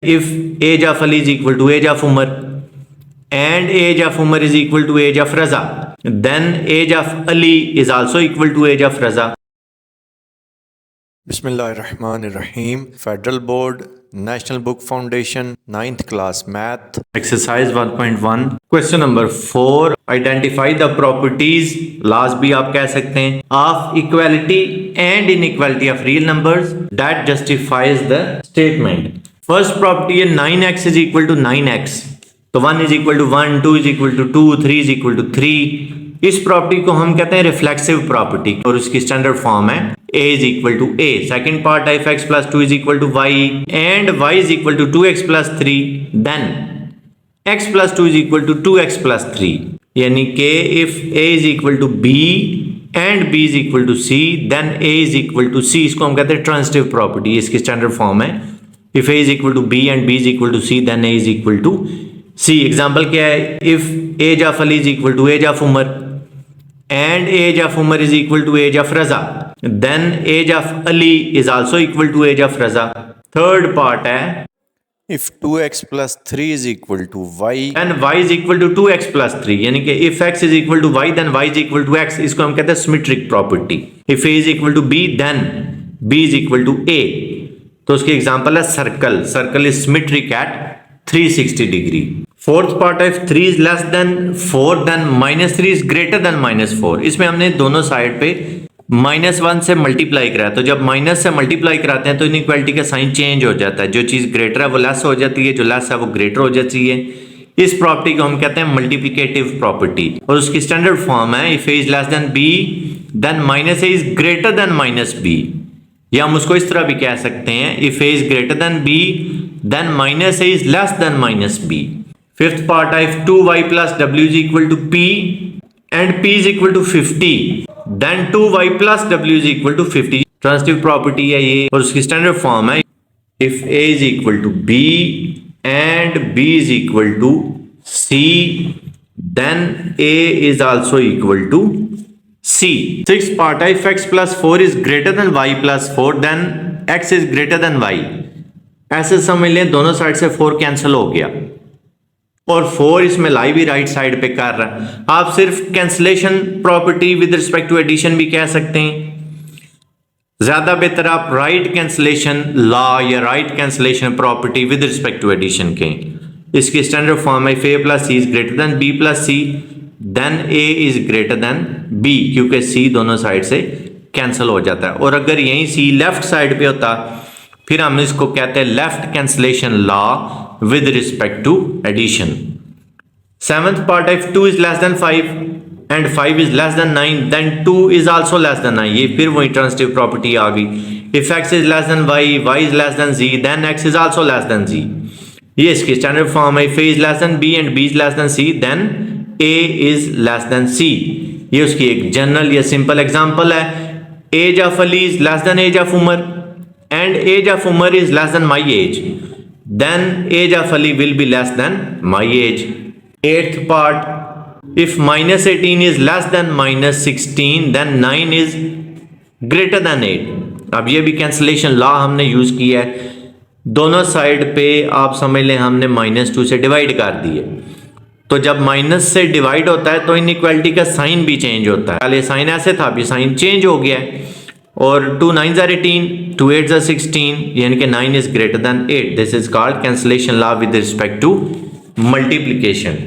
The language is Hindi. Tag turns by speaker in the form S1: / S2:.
S1: if age of Ali is equal to age of Umar and age of Umar is equal to age of Raza, then age of Ali is also equal to age of Raza.
S2: Bismillahirrahmanirrahim. Federal Board, National Book Foundation, 9th class Math.
S1: Exercise 1.1 Question number 4. Identify the properties, laws भी आप कह सकते हैं, of equality and inequality of real numbers that justifies the statement. First property है 9x is equal to 9x, तो 1 is equal to 1, 2 is equal to 2, 3 is equal to 3. इस प्रॉपर्टी को हम कहते हैं रिफ्लेक्सिव प्रॉपर्टी और उसकी स्टैंडर्ड फॉर्म है a is equal to a. Second part है if x plus 2 is equal to y and y is equal to 2x plus 3, then x plus 2 is equal to 2x plus 3. यानी कि if a is equal to b and b is equal to c, then a is equal to c. इसको हम कहते हैं ट्रांजिटिव प्रॉपर्टी, इसकी स्टैंडर्ड फॉर्म है if a is equal to b and b is equal to c, then a is equal to c. Example क्या है, if age of Ali is equal to age of Umar and age of Umar is equal to age of Raza, then age of Ali is also equal to age of Raza. Third part है
S2: If 2x plus 3 is equal to y,
S1: then y is equal to 2x plus 3. यानी कि if x is equal to y, then y is equal to x. इसको हम कहते हैं symmetric property. If a is equal to b, then b is equal to a. तो उसकी एग्जांपल है circle. Circle is symmetric at 360 degree. Fourth part है 3 is less than 4, then -3 is greater than -4. इसमें हमने दोनों साइड पे -1 से मल्टीप्लाई कराया, तो जब माइनस से मल्टीप्लाई कराते हैं तो इनइक्वालिटी का साइन चेंज हो जाता है. जो चीज़ ग्रेटर है वो लेस हो जाती है, जो लेस है वो ग्रेटर हो जाती है. इस प्रॉपर्टी को हम कहते हैं मल्टीप्लिकेटिव प्रॉपर्टी और उसकी स्टैंडर्ड फॉर्म है if a is less than b, then -a is greater than -b. या हम उसको इस तरह भी कह सकते हैं if a is greater than b, then -a is less than -b. Fifth part है if 2y plus w is equal to p and p is equal to 50, then 2y plus w is equal to 50. Transitive property है ये और उसकी स्टैंडर्ड फॉर्म है if a is equal to b and b is equal to c, then a is also equal to c. Sixth part है if x plus 4 is greater than y plus 4, then x is greater than y. ऐसे समझ लें दोनों साइड से 4 कैंसिल हो गया और 4 इसमें लाई भी राइट साइड पे कर रहा है. आप सिर्फ cancellation property with respect to addition भी कह सकते हैं. ज्यादा बेहतर आप राइट कैंसिलेशन लॉ या right cancellation property with respect to addition कहें. इसकी स्टैंडर्ड फॉर्म है a plus c is greater than b plus c, then a is greater than b, क्योंकि c दोनों साइड से कैंसिल हो जाता है. और अगर यही c लेफ्ट साइड पे होता फिर हम इसको कहते हैं left cancellation law with respect to addition. Seventh part, if 2 is less than 5 and 5 is less than 9, then 2 is also less than 9. ये फिर वही ट्रांजिटिव प्रॉपर्टी आ गई. If x is less than y, y is less than z, then x is also less than z. ये इसकी स्टैंडर्ड फॉर्म है if a is less than b and b is less than c, then a is less than c. ये उसकी एक जनरल या सिंपल एग्जांपल है. age of Ali is less than age of Umar and age of Umar is less than my age, then age of Ali will be less than my age. Eighth part, if -18 is less than -16, then 9 is greater than 8. अब ये भी कैंसिलेशन लॉ हमने यूज किया है. दोनों साइड पे आप समझ लें हमने -2 से डिवाइड कर दिए, तो जब माइनस से डिवाइड होता है तो इनइक्वालिटी का साइन भी चेंज होता है. पहले साइन ऐसे था, अभी साइन चेंज हो गया है. और 2 9s are 18, 2 8s are 16, यानी कि 9 is greater than 8. This is called cancellation law with respect to multiplication.